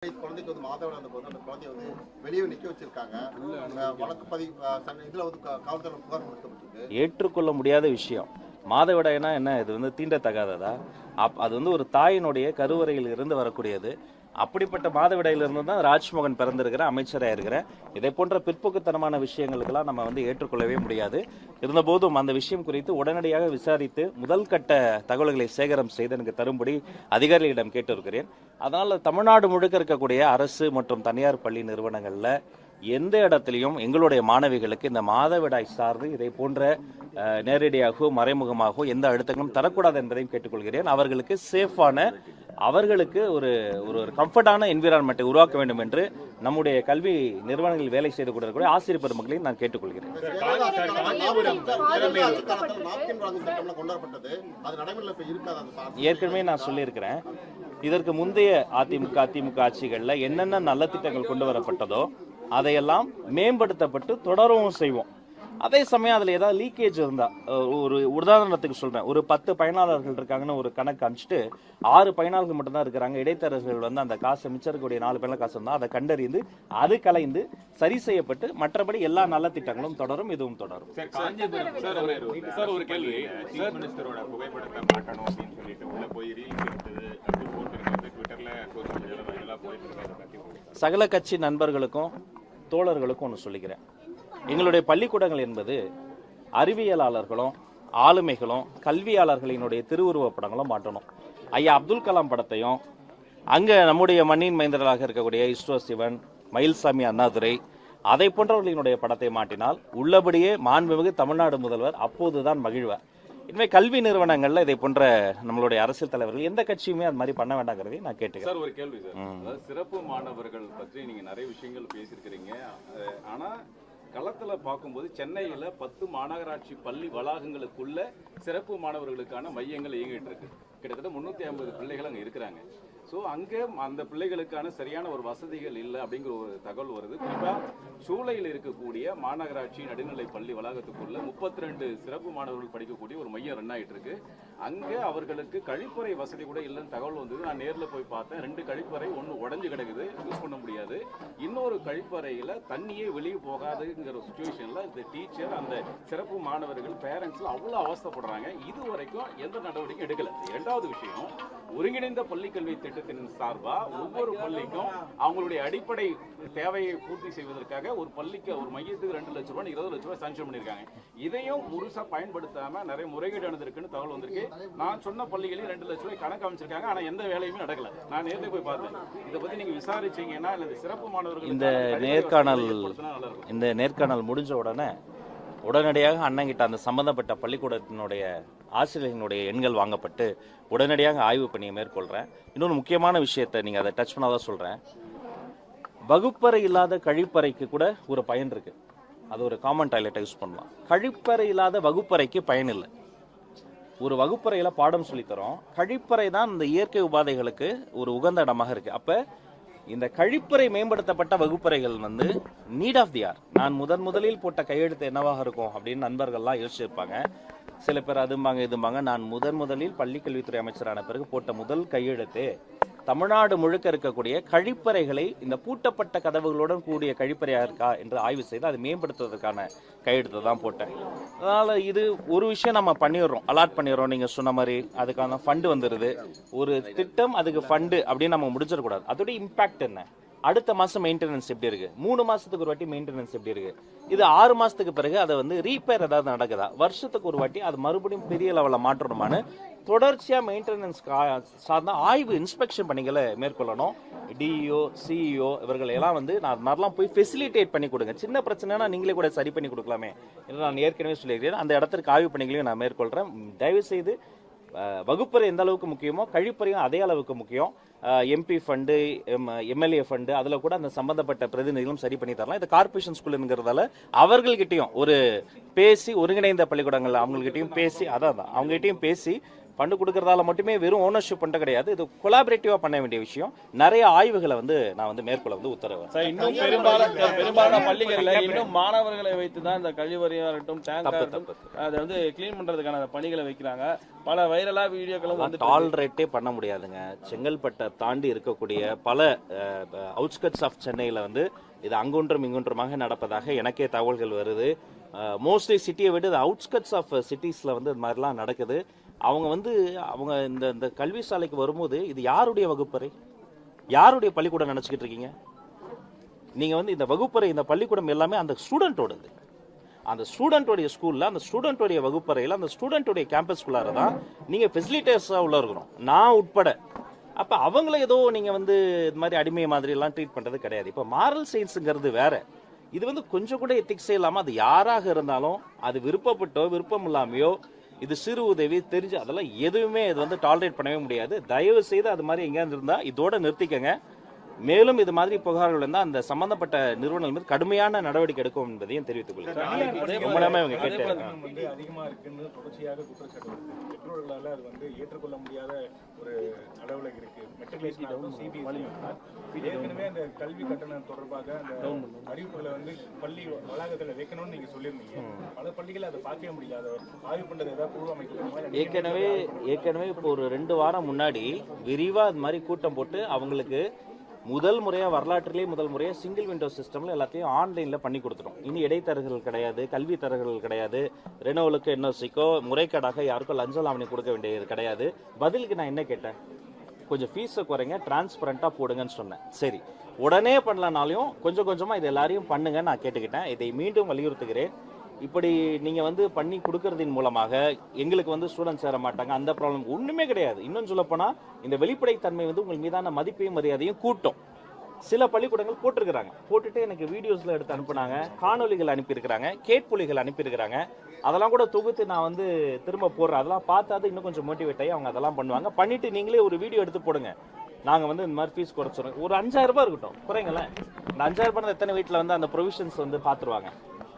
குழந்தைக்கு வந்து மாதவிடாய் வந்தபோது அந்த குழந்தைய வந்து வெளியே நிக்க வச்சிருக்காங்க. வழக்கு பதிவு இதுல வந்து காவல்துறை புகார் கொடுக்கப்பட்டிருக்கு. ஏற்றுக்கொள்ள முடியாத விஷயம். மாதவிடாய்னா என்ன, இது வந்து தீண்டத்தகாததா? அது வந்து ஒரு தாயினுடைய கருவறையில் இருந்து வரக்கூடியது. அப்படிப்பட்ட மாதவிடாயிலிருந்து தான் ராஜ்மோகன் பிறந்திருக்கிற அமைச்சராக இருக்கிறேன். இதை போன்ற பிற்போக்குத்தனமான விஷயங்களுக்கெல்லாம் நம்ம வந்து ஏற்றுக்கொள்ளவே முடியாது. இருந்தபோதும் அந்த விஷயம் குறித்து உடனடியாக விசாரித்து முதல் கட்ட தகவல்களை சேகரம் செய்து எனக்கு தரும்படி அதிகாரிகளிடம் கேட்டிருக்கிறேன். அதனால் தமிழ்நாடு முழுக்க இருக்கக்கூடிய அரசு மற்றும் தனியார் பள்ளி நிறுவனங்களில் எந்த இடத்திலையும் எங்களுடைய மாணவிகளுக்கு இந்த மாதவிடாய் சார்ந்து இதை போன்ற நேரடியாகவோ மறைமுகமாகவோ எந்த அழுத்தங்களும் தரக்கூடாது என்பதையும் கேட்டுக்கொள்கிறேன். அவர்களுக்கு சேஃபான, அவர்களுக்கு ஒரு ஒரு கம்ஃபர்டான என்விரான்மெண்ட்டை உருவாக்க வேண்டும் என்று நம்முடைய கல்வி நிறுவனங்களில் வேலை செய்து கொண்டிருக்கிற ஆசிரியர் பெருமக்களையும் நான் கேட்டுக்கொள்கிறேன். ஏற்கனவே நான் சொல்லியிருக்கிறேன், இதற்கு முந்தைய அதிமுக ஆட்சிகளில் என்னென்ன நல்ல திட்டங்கள் கொண்டு வரப்பட்டதோ அதையெல்லாம் மேம்படுத்தப்பட்டு தொடரவும் செய்வோம். அதே சமயம் அதில் ஏதாவது லீக்கேஜ் இருந்தால், ஒரு உதாரணத்துக்கு சொல்கிறேன், ஒரு 10 பயனாளர்கள் இருக்காங்கன்னு ஒரு கணக்கு அனுப்பிச்சிட்டு 6 பயனாளர்கள் மட்டும்தான் இருக்கிறாங்க, இடைத்தரகர்கள் வந்து அந்த காசை மிச்சம் இருக்கக்கூடிய 4 பயனாளர் காசு இருந்தால் அதை கண்டறிந்து அது கலைந்து சரி செய்யப்பட்டு மற்றபடி எல்லா நல்ல திட்டங்களும் தொடரும், இதுவும் தொடரும். ஒரு கேள்வி, சீஃப் மினிஸ்டரோட புகைப்படத்தை மாட்டணும் அப்படின்னு சொல்லிட்டு உள்ள போய் ரீல்ஸ் எடுத்தது அப்படி போட்டுருக்கிறது ட்விட்டர்ல சோசியல் மீடியாவில் வைரலாக போயிட்டு இருக்கிறத சகல கட்சி நண்பர்களுக்கும் தோழர்களுக்கும் ஒன்று சொல்லிக்கிறேன். எங்களுடைய பள்ளிக்கூடங்கள் என்பது அறிவியலாளர்களும் ஆளுமைகளும் கல்வியாளர்களினுடைய திருவுருவப் படங்களும் மாட்டணும். ஐயா அப்துல் கலாம் படத்தையும் அங்கே நம்முடைய மண்ணின் மைந்தர்களாக இருக்கக்கூடிய இஸ்ரோ சிவன், மயில்சாமி அண்ணாதுரை அதை போன்றவர்களினுடைய படத்தை மாட்டினால் உள்ளபடியே மாண்புமிகு தமிழ்நாடு முதல்வர் அப்போதுதான் மகிழ்வார். இனிமே கல்வி நிறுவனங்கள்ல இதை போன்ற நம்மளுடைய அரசியல் தலைவர்கள் எந்த கட்சியுமே அது மாதிரி பண்ண வேண்டாங்கிறதையும் நான் கேட்டுக்கிறேன். சார் ஒரு கேள்வி சார், அதாவது சிறப்பு மாணவர்கள் பற்றி நீங்க நிறைய விஷயங்கள் பேசியிருக்கிறீங்க. ஆனா களத்துல பார்க்கும்போது சென்னையில 10 மாநகராட்சி பள்ளி வளாகங்களுக்குள்ள சிறப்பு மாணவர்களுக்கான மையங்கள் இயங்கிட்டு இருக்கு. கிட்டத்தட்ட 350 பிள்ளைகள் அங்க இருக்கிறாங்க. ஸோ அங்கே அந்த பிள்ளைகளுக்கான சரியான ஒரு வசதிகள் இல்லை அப்படிங்கிற ஒரு தகவல் வருது. குறிப்பாக சூளையில் இருக்கக்கூடிய மாநகராட்சி நடுநிலை பள்ளி வளாகத்துக்குள்ள 32 சிறப்பு மாணவர்கள் படிக்கக்கூடிய ஒரு மையம் ரன் ஆகிட்டு இருக்கு. அங்கே அவர்களுக்கு கழிப்பறை வசதி கூட இல்லைன்னு தகவல் வந்தது. நான் நேரில் போய் பார்த்தேன். 2 கழிப்பறை, ஒன்று உடஞ்சு கிடக்குது, யூஸ் பண்ண முடியாது. இன்னொரு கழிப்பறையில் தண்ணியே வெளியே போகாதுங்கிற சுச்சுவேஷனில் இந்த டீச்சர், அந்த சிறப்பு மாணவர்கள், பேரண்ட்ஸ்ல அவ்வளோ அவஸ்தைப்படுறாங்க. இது வரைக்கும் எந்த நடவடிக்கையும் எடுக்கல. 2வது விஷயம், ஒருங்கிணைந்த பள்ளிக்கல்வி திட்டத்தின் சார்பா ஒவ்வொரு பள்ளிக்கும் அவங்களுடைய அடிப்படை தேவையை பூர்த்தி செய்வதற்காக ஒரு பள்ளிக்கு, ஒரு மையத்துக்கு 2 லட்சம் ரூபாய் 20 லட்சம் ரூபாய் சாங்ஷன் பண்ணியிருக்காங்க. இதையும் முழுசா பயன்படுத்தாம நிறைய முறைகேடு நடந்திருக்குன்னு தகவல் வந்திருக்கு. நான் சொன்ன பள்ளிகளில் 2 லட்சம் ரூபாய் கணக்கு அமைச்சிருக்காங்க. ஆனா எந்த வேலையுமே நடக்கல. நான் நேரில் போய் பார்த்தேன். இதை பத்தி நீங்க விசாரிச்சீங்கன்னா இல்ல சிறப்பு மாணவர்கள் இந்த நேர்காணல் முடிஞ்ச உடனடியாக அண்ணங்கிட்ட அந்த சம்பந்தப்பட்ட பள்ளிக்கூடத்தினுடைய ஆசிரியர்களுடைய எண்கள் வாங்கப்பட்டு உடனடியாக ஆய்வு பணியை மேற்கொள்கிறேன். இன்னொரு முக்கியமான விஷயத்தை நீங்கள் அதை டச் பண்ணாதான் சொல்கிறேன். வகுப்பறை இல்லாத கழிப்பறைக்கு கூட ஒரு பயன் இருக்கு. அது ஒரு காமன் டாய்லெட்டை யூஸ் பண்ணலாம். கழிப்பறை இல்லாத வகுப்பறைக்கு பயன் இல்லை. ஒரு வகுப்பறையில் பாடம் சொல்லித்தரோம், கழிப்பறை தான் இந்த இயற்கை உபாதைகளுக்கு ஒரு உகந்த இடமாக இருக்கு. அப்போ இந்த கழிப்பறை மேம்படுத்தப்பட்ட வகுப்பறைகள் வந்து நீட் ஆஃப் தி ஆர். நான் முதலில் போட்ட கையெழுத்து என்னவாக இருக்கும் அப்படின்னு நண்பர்கள்லாம் யோசிச்சிருப்பாங்க. சில பேர் அதும்பாங்க இதும்பாங்க. நான் முதலில் பள்ளிக்கல்வித்துறை அமைச்சரான பிறகு போட்ட முதல் கையெழுத்து தமிழ்நாடு முழுக்க இருக்கக்கூடிய கழிப்பறைகளை இந்த பூட்டப்பட்ட கதவுகளுடன் கூடிய கழிப்பறையா இருக்கா என்று ஆய்வு செய்து அதை மேம்படுத்துவதற்கான கையெழுத்தை தான் போட்டேன். அதனால இது ஒரு விஷயம் நம்ம பண்ணிடுறோம், அலாட் பண்ணிடுறோம். நீங்க சொன்ன மாதிரி அதுக்கான ஃபண்டு வந்துடுது. ஒரு திட்டம், அதுக்கு ஃபண்டு அப்படின்னு நம்ம முடிச்சிடக்கூடாது. அதோட இம்பாக்ட் என்ன, அடுத்த மாசம் மெயின்டெனன்ஸ் எப்படி இருக்கு, 3 மாசத்துக்கு ஒரு வாட்டி மெயின்டெனன்ஸ் எப்படி இருக்கு, இது 6 மாசத்துக்கு பிறகு அதை வந்து ரீபேர் ஏதாவது நடக்குதா, வருஷத்துக்கு ஒரு வாட்டி அது மறுபடியும் பெரிய லெவலில் மாற்றணுமான்னு தொடர்ச்சியா மெயின்டெனன்ஸ் சார்ந்த ஆய்வு, இன்ஸ்பெக்ஷன் பணிகளை மேற்கொள்ளணும். டிஇஓ, சிஇஓ இவர்கள் எல்லாம் வந்து நான் மாதிரிலாம் போய் ஃபெசிலிட்டேட் பண்ணி கொடுங்க. சின்ன பிரச்சனைனா நீங்களே கூட சரி பண்ணி கொடுக்கலாமே என்று நான் ஏற்கனவே சொல்லியிருக்கிறேன். அந்த இடத்திற்கு ஆய்வு பணிகளையும் நான் மேற்கொள்றேன். தயவு செய்து வகுப்பறை எந்த அளவுக்கு முக்கியமோ கழிப்பறையும் அதே அளவுக்கு முக்கியம். எம்பி ஃபண்டு, எம்எல்ஏ ஃபண்டு, அதில் கூட அந்த சம்பந்தப்பட்ட பிரதிநிதிகளும் சரி பண்ணி தரலாம். இது கார்பரேஷன் ஸ்கூலுங்கிறதால அவர்கள்கிட்டையும் ஒரு பேசி, ஒருங்கிணைந்த பள்ளிக்கூடங்கள் அவங்ககிட்டையும் பேசி, அவங்ககிட்டையும் பேசி ஃபண்டு கொடுக்கறதால மட்டுமே வெறும் ஓனர்ஷிப் பண்ணிட்டு கிடையாது, இது கொலாபரேட்டிவா பண்ண வேண்டிய விஷயம். நிறைய ஆய்வுகளை வந்து நான் வந்து மேற்கொள்ள வந்து உத்தரவு. இன்னும் பெரும்பாலான பள்ளிகள்ல இன்னும் மாணவர்களை வைத்து தான் இந்த கழிவறையா இருக்கட்டும், டேங்கா இருக்கட்டும், அதை வந்து கிளீன் பண்றதுக்கான பணிகளை வைக்கிறாங்க. பல வைரலா வீடியோக்களும் வந்து டாலரேட்டே பண்ண முடியாதுங்க. செங்கல்பட்டை தாண்டி இருக்கக்கூடிய பல அவுட்ஸ்கட்ஸ் ஆஃப் சென்னையில் வந்து இது அங்கொன்றும் இங்கொன்றுமாக நடப்பதாக எனக்கே தகவல்கள் வருது. மோஸ்ட்லி சிட்டியை விட அவுட்ஸ்கட்ஸ் ஆஃப் சிட்டிஸில் வந்து இது மாதிரிலாம் நடக்குது. அவங்க இந்த கல்வி சாலைக்கு வரும்போது இது யாருடைய வகுப்பறை, யாருடைய பள்ளிக்கூடம் நினச்சிக்கிட்டு இருக்கீங்க நீங்கள்? வந்து இந்த வகுப்பறை, இந்த பள்ளிக்கூடம் எல்லாமே அந்த ஸ்டூடெண்ட்டோடது. அந்த ஸ்டூடெண்ட்டோடைய ஸ்கூலில், அந்த ஸ்டூடெண்ட்டோடைய வகுப்பறையில், அந்த ஸ்டூடெண்ட்டோடைய கேம்பஸ்குள்ளார தான் நீங்கள் ஃபெசிலிட்டேர்ஸாக உள்ள இருக்கணும், நான் உட்பட. அப்போ அவங்கள ஏதோ நீங்கள் வந்து இது மாதிரி அடிமை மாதிரிலாம் ட்ரீட் பண்ணுறது கிடையாது. இப்போ மாரல் சயின்ஸுங்கிறது வேற. இது வந்து கொஞ்சம் கூட எத்திக்ஸே இல்லாமல், அது யாராக இருந்தாலும், அது விருப்பப்பட்டோ விருப்பம் இல்லாமையோ, இது சிறு உதவி தெரிஞ்சு அதெல்லாம் எதுவுமே இது வந்து டாலரேட் பண்ணவே முடியாது. தயவு செய்து அது மாதிரி எங்கேயாவது இருந்தால் இதோட நிறுத்திக்கங்க. மேலும் இது மாதிரி புகார்கள் இருந்தால் அந்த சம்பந்தப்பட்ட நிறுவனங்கள் மீது கடுமையான நடவடிக்கை எடுக்கும் என்பதையும் தெரிவித்துக் கொள்கிறேன். அதிகமா இருக்குன்னு தொடர்ச்சியாக குற்றச்சாட்டு வருது. பெற்றோர்களால அது வந்து ஏற்றுக்கொள்ள முடியாத ஒரு அளவுல இருக்கு. மெட்ரிகுலேஷன் ஆகட்டும், சிபிஎஸ்இ ஏற்கனவே அந்த கல்வி கட்டணம் தொடர்பாக அந்த அறிவிப்புகளை வந்து பள்ளி வளாகத்தில் வைக்கணும்னு நீங்க சொல்லியிருந்தீங்க. பல பள்ளிகள் அதை பார்க்கவே முடியாது. ஆய்வு பண்றது ஏதாவது குழு அமைக்க ஏற்கனவே இப்போ ஒரு 2 வாரம் முன்னாடி விரிவா அது மாதிரி கூட்டம் போட்டு அவங்களுக்கு முதல் முறையாக வரலாற்றிலேயே முதல் முறையாக சிங்கிள் விண்டோ சிஸ்டமில் எல்லாத்தையும் ஆன்லைனில் பண்ணி கொடுத்துட்டோம். இனி இடைத்தரகர்கள் கிடையாது, கல்வி தரகர்கள் கிடையாது, ரெனோவலுக்கு என்ஓசிக்கோ முறைகேடாக யாருக்கோ லஞ்சம் லாவணி கொடுக்க வேண்டியது கிடையாது. பதிலுக்கு நான் என்ன கேட்டேன், கொஞ்சம் ஃபீஸை குறைங்க, டிரான்ஸ்பரண்ட்டாக போடுங்கன்னு சொன்னேன். சரி, உடனே பண்ணலனாலையும் கொஞ்சம் கொஞ்சமாக இது எல்லாரையும் பண்ணுங்க நான் கேட்டுக்கிட்டேன். இதை மீண்டும் வலியுறுத்துகிறேன். இப்படி நீங்கள் வந்து பண்ணி கொடுக்கறதின் மூலமாக எங்களுக்கு வந்து ஸ்டூடெண்ட்ஸ் சேர மாட்டாங்க, அந்த ப்ராப்ளம் ஒன்றுமே கிடையாது. இன்னும் சொல்லப்போனால் இந்த வெளிப்படைத்தன்மை வந்து உங்கள் மீதான மதிப்பையும் மரியாதையும் கூட்டும். சில பள்ளிக்கூடங்கள் போட்டிருக்கிறாங்க, போட்டுட்டு எனக்கு வீடியோஸில் எடுத்து அனுப்புனாங்க, காணொலிகள் அனுப்பியிருக்கிறாங்க, கேட்பொலிகள் அனுப்பியிருக்கிறாங்க. அதெல்லாம் கூட தொகுத்து நான் வந்து திரும்ப போடுறேன். அதெல்லாம் பார்த்தாது இன்னும் கொஞ்சம் மோட்டிவேட் ஆகி அவங்க அதெல்லாம் பண்ணுவாங்க. பண்ணிட்டு நீங்களே ஒரு வீடியோ எடுத்து போடுங்க, நாங்கள் வந்து இந்த மாதிரி ஃபீஸ் குறைச்சிடுறோம், ஒரு 5000 ரூபாய் இருக்கட்டும், குறைங்களேன். இந்த 5000 ரூபாய் எத்தனை வீட்டில் வந்து அந்த ப்ரொவிஷன்ஸ் வந்து பார்த்துருவாங்க.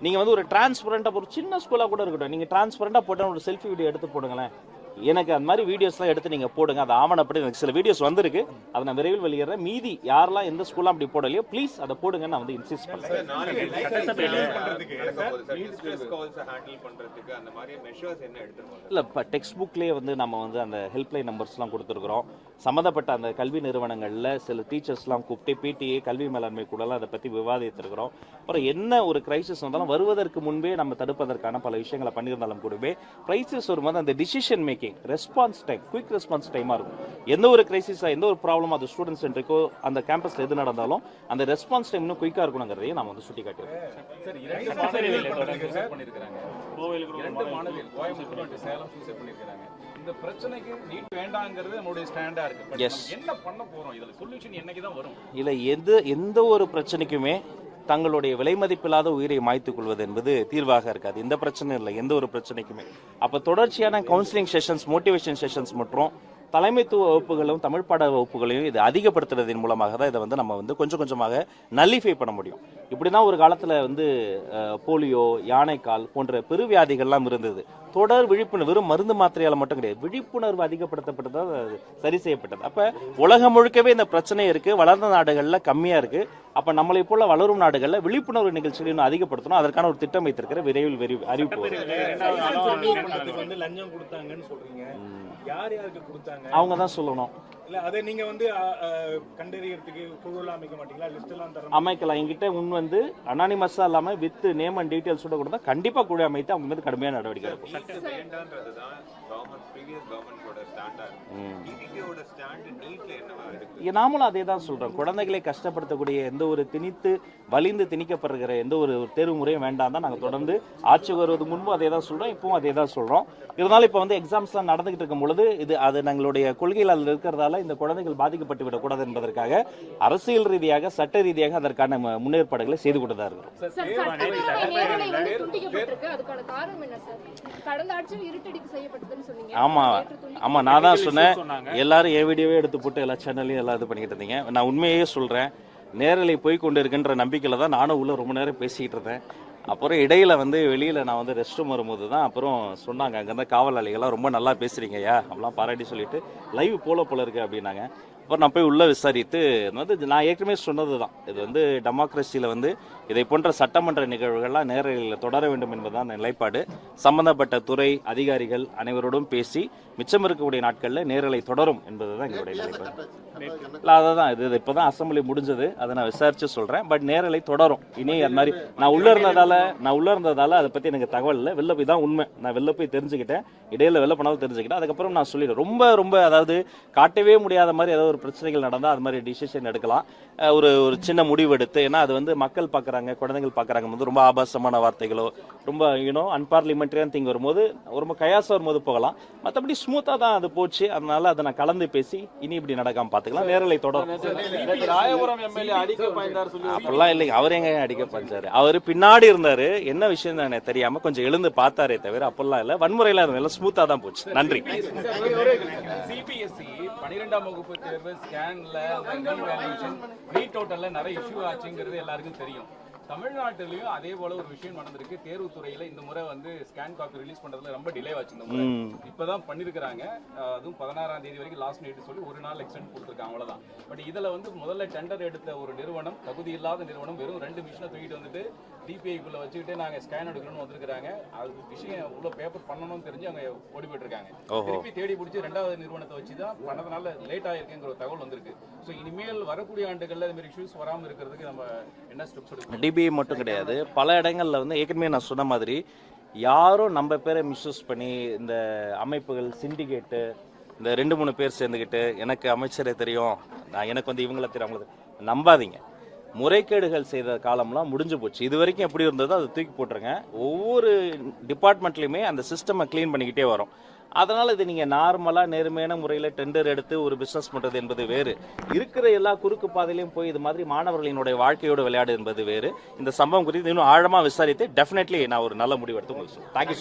நீங்கள் வந்து ஒரு டிரான்ஸ்பரண்டாக ஒரு சின்ன ஸ்கூலாக கூட இருக்கட்டும், நீங்கள் டிரான்ஸ்பரண்டாக போட்டால் ஒரு செல்ஃபி வீடியோ எடுத்து போடுங்களேன். எனக்கு அந்த மாதிரி வீடியோஸ்லாம் எடுத்து நீங்கள் போடுங்க. அது ஆவணப்படி எனக்கு சில வீடியோஸ் வந்திருக்கு, அதை நான் விரைவில் வெளியிடுறேன். மீதி யாரெல்லாம் எந்த ஸ்கூலாம் அப்படி போடலையோ ப்ளீஸ் அதை போடுங்க, நான் வந்து இன்சிஸ்ட் பண்ணுறேன். இல்லை, இப்போ டெக்ஸ்ட் புக்லேயே வந்து நம்ம வந்து அந்த ஹெல்ப்லைன் நம்பர்ஸ்லாம் கொடுத்துருக்குறோம். சம்மந்தப்பட்ட அந்த கல்வி நிறுவனங்களில் சில டீச்சர்ஸ்லாம் கூப்பிட்டு பிடிஏ கல்வி மேலாண்மை கூடலாம் அதை பற்றி விவாதித்திருக்கிறோம். அப்புறம் என்ன ஒரு கிரைசிஸ் வந்தாலும் வருவதற்கு முன்பே நம்ம தடுப்பதற்கான பல விஷயங்களை பண்ணியிருந்தாலும் கூடவே கிரைசிஸ் வரும்போது அந்த decision making, response time, quick response டைமாக இருக்கும். எந்த ஒரு கிரைசிஸாக எந்த ஒரு ப்ராப்ளம் அது ஸ்டூடெண்ட் சென்ட்ரிக்கோ அந்த கேம்பஸில் எது நடந்தாலும் அந்த ரெஸ்பான்ஸ் டைம் இன்னும் குயிக்காக இருக்கணுங்கிறதையும் நம்ம வந்து சுட்டி காட்டுவோம். இந்த பிரச்சனைக்கு நீட் வேண்டாங்கிறது நம்மளுடைய ஸ்டாண்டா இருக்கு. என்ன பண்ண போறோம், இதுல சொல்யூஷன் என்னைக்கு தான் வரும்? இல்ல, எந்த ஒரு பிரச்சனைக்குமே தங்களுடைய விலை மதிப்பில்லாத உயிரை மாய்த்துக் கொள்வது என்பது தீர்வாக இருக்காது. இந்த பிரச்சனை இல்லை, எந்த ஒரு பிரச்சனைக்குமே. அப்ப தொடர்ச்சியான கவுன்சிலிங் செஷன்ஸ், மோட்டிவேஷன் செஷன்ஸ் மற்றும் தலைமைத்துவ வகுப்புகளும் தமிழ் பாட வகுப்புகளையும் இது அதிகப்படுத்துறதன் மூலமாக தான் இதை வந்து நம்ம வந்து கொஞ்சம் கொஞ்சமாக நல்லிஃபை பண்ண முடியும். இப்படிதான் ஒரு காலத்துல வந்து போலியோ, யானைக்கால் போன்ற பெருவியாதிகள்லாம் இருந்தது. தொடர் விழிப்புணர்வு, வெறும் மருந்து மாத்திரையால மட்டும் கிடையாது, விழிப்புணர்வு அதிகப்படுத்தப்பட்டது, சரி செய்யப்பட்டது. அப்ப உலகம் முழுக்கவே இந்த பிரச்சனை இருக்கு, வளர்ந்த நாடுகள்ல கம்மியா இருக்கு. அப்ப நம்மளை போல வளரும் நாடுகள்ல விழிப்புணர்வு நிகழ்ச்சிகளை இன்னும் அதிகப்படுத்தணும். அதற்கான ஒரு திட்டம் வைத்திருக்கிற விரைவில் அறிவிப்பு. லஞ்சம் கொடுத்தாங்கன்னு சொல்றீங்க, யார் யாருக்கு கொடுத்தாங்க அவங்க தான் சொல்லணும். இல்ல அதை நீங்க வந்து கண்டறியறதுக்கு குழுலாம் அமைக்க மாட்டீங்களா? லிஸ்ட் எல்லாம் தர அமைக்கலாம். என்கிட்ட வந்து அனானிமஸா இல்லாம வித் நேம் அண்ட் டீடைல்ஸோட கொடுத்தா கண்டிப்பா குழு அமைத்து அவங்க மீது கடுமையான நடவடிக்கை எடுக்கும். நாமளும் அதே தான் சொல்றோம். குழந்தைகளை கஷ்டப்படுத்தக்கூடிய எந்த ஒரு வலிந்து திணிக்கப்படுகிற எந்த ஒரு தேர்வு முறையும் வேண்டாம் தான் நாங்கள் தொடர்ந்து ஆட்சி வருவது முன்பு அதே தான் சொல்றோம், இப்பவும் அதே தான் சொல்றோம். இருந்தாலும் இப்போ வந்து எக்ஸாம்ஸ்லாம் நடந்துகிட்டு இருக்கும் பொழுது அது எங்களுடைய கொள்கையில் அதில் இருக்கிறதால இந்த குழந்தைகள் பாதிக்கப்பட்டு விடக்கூடாது என்பதற்காக அரசியல் ரீதியாக சட்ட ரீதியாக அதற்கான முன்னேற்பாடுகளை செய்து கொண்டு தான் இருக்கிறோம். ஆமா, நான் தான் சொன்னேன், எல்லாரும் என் வீடியோவே எடுத்து போட்டு எல்லா சேனல்லையும் எல்லாம் இது பண்ணிக்கிட்டு இருந்தீங்க. நான் உண்மையே சொல்றேன், நேரலை போய் கொண்டு இருக்கின்ற நம்பிக்கையில தான் நானும் உள்ள ரொம்ப நேரம் பேசிக்கிட்டு இருந்தேன். அப்புறம் இடையில வந்து வெளியில நான் வந்து ரெஸ்ட் ரூம் வரும்போது தான் அப்புறம் சொன்னாங்க, அங்க இருந்த காவலாளிகள்லாம் ரொம்ப நல்லா பேசுறீங்க ஐயா அப்படிலாம் பாராட்டி சொல்லிட்டு லைவ் போல இருக்கு அப்படின்னாங்க. அப்புறம் நான் போய் உள்ள விசாரித்து வந்து நான் ஏற்கனவே சொன்னது தான், இது வந்து டெமோக்ரஸியில் வந்து இதை போன்ற சட்டமன்ற நிகழ்வுகள்லாம் நேரலையில் தொடர வேண்டும் என்பதுதான் நிலைப்பாடு. சம்பந்தப்பட்ட துறை அதிகாரிகள் அனைவரோடும் பேசி மிச்சம் இருக்கக்கூடிய நாட்களில் நேரலை தொடரும் என்பதுதான் எங்களுடைய நிலைப்பாடு. இல்லை அதான் இது இப்போதான் அசம்பிளி முடிஞ்சது, அதை நான் விசாரிச்சு சொல்றேன். பட் நேரலை தொடரும். இனி அது மாதிரி நான் உள்ள இருந்ததால அதை பத்தி எனக்கு தகவல் இல்லை. வெளில போய் தான் உண்மை, நான் வெளில போய் தெரிஞ்சுக்கிட்டேன், இடையில வெளில போனாலும் தெரிஞ்சுக்கிட்டேன். அதுக்கப்புறம் நான் சொல்லிடுறேன். ரொம்ப அதாவது காட்டவே முடியாத மாதிரி ஏதாவது ஒரு பிரச்சனைகள் நடந்தால் அது மாதிரி டிசிஷன் எடுக்கலாம். ஒரு சின்ன முடிவு எடுத்து, ஏன்னா அது வந்து மக்கள் பார்க்குறாங்க, குழந்தைகள் பார்க்குறாங்க போது ரொம்ப ஆபாசமான வார்த்தைகளோ ரொம்ப அன்பார்லிமெண்ட்ரியான திங் வரும்போது ரொம்ப கயாசம் வரும்போது போகலாம். மற்றபடி ஸ்மூத்தாக தான் அது போச்சு. அதனால அதை நான் கலந்து பேசி இனி இப்படி நடக்காம பார்த்துக்கலாம். நேரலை தொடரும். ராயபுரம் எம்எல்ஏ அடிக்க பாய்ந்தார் சொல்லி அப்படிலாம் இல்லைங்க. அவர் எங்க அடிக்க பாய்ச்சாரு? அவர் பின்னாடி இருந்தாரு, என்ன விஷயம் எனக்கு தெரியாம கொஞ்சம் எழுந்து பார்த்தாரே தவிர அப்படிலாம் இல்லை. வன்முறையில இருந்தது ஸ்மூத்தா தான் போச்சு. நன்றி. சிபிஎஸ்இ 12ஆம் வகுப்பு தேர்வு ஸ்கேன்ல ரீடோட்டல்ல நிறைய இஷ்யூ ஆச்சுங்கிறது எல்லாருக்கும் தெரியும். தமிழ்நாட்டிலையும் அதே போல ஒரு விஷயம் நடந்திருக்கு. தேர்வுத்துறையில இந்த முறை வந்து ஸ்கேன் காப்பி ரிலீஸ் பண்றதுல ரொம்ப டிலே ஆச்சு. இந்த முறை இப்பதான் பண்ணிருக்காங்க. அதுவும் 16ஆம் தேதி வரைக்கும் லாஸ்ட் டேட் சொல்லி ஒரு நாள் எக்ஸ்டெண்ட் கொடுத்துருக்காங்க, அவ்வளவுதான். பட் இதுல வந்து முதல்ல டெண்டர் எடுத்த ஒரு நிறுவனம், தகுதி இல்லாத நிறுவனம், வெறும் 2 மிஷினை தூக்கிட்டு வந்துட்டு டிபிஐக்குள்ள வச்சுக்கிட்டு நாங்க ஸ்கேன் எடுக்கணும்னு வந்திருக்காங்க. அது விஷயம் இவ்வளவு பேப்பர் பண்ணணும்னு தெரிஞ்சு அவங்க ஓடி போயிட்டு இருக்காங்க. திருப்பி தேடி பிடிச்சி 2வது நிறுவனத்தை வச்சுதான் பண்ணதுனால லேட் ஆயிருக்குங்கிற ஒரு தகவல் வந்திருக்கு. ஸோ இனிமேல் வரக்கூடிய ஆண்டுகள்ல இந்த மாதிரி இஷ்யூஸ் வராம இருக்கிறதுக்கு நம்ம என்ன ஸ்டெப்ஸ் எடுக்கணும்? டிபிஐ மட்டும் கிடையாது, பல இடங்கள்ல வந்து ஏற்கனவே நான் சொன்ன மாதிரி யாரும் நம்ம பேரை மிஸ்யூஸ் பண்ணி இந்த அமைப்புகள் சிண்டிகேட்டு இந்த 2-3 பேர் சேர்ந்துக்கிட்டு எனக்கு அமைச்சரே தெரியும், எனக்கு வந்து இவங்களை தெரியும் அவங்களுக்கு நம்பாதீங்க. முறைகேடுகள் செய்த காலம்லாம் முடிஞ்சு போச்சு. இது வரைக்கும் எப்படி இருந்ததோ அதை தூக்கி போட்டுருங்க. ஒவ்வொரு டிபார்ட்மெண்ட்லையுமே அந்த சிஸ்டம் கிளீன் பண்ணிக்கிட்டே வரும். அதனால இது நீங்க நார்மலா நேர்மையான முறையில் டெண்டர் எடுத்து ஒரு பிசினஸ் பண்றது என்பது வேறு, இருக்கிற எல்லா குறுக்கு பாதையிலையும் போய் இது மாதிரி மாணவர்களினுடைய வாழ்க்கையோடு விளையாடு என்பது வேறு. இந்த சம்பவம் குறித்து இன்னும் ஆழமா விசாரித்து டெஃபினெட்லி நான் ஒரு நல்ல முடிவு எடுத்து உங்களுக்கு சொல்றேன். தேங்க்யூ.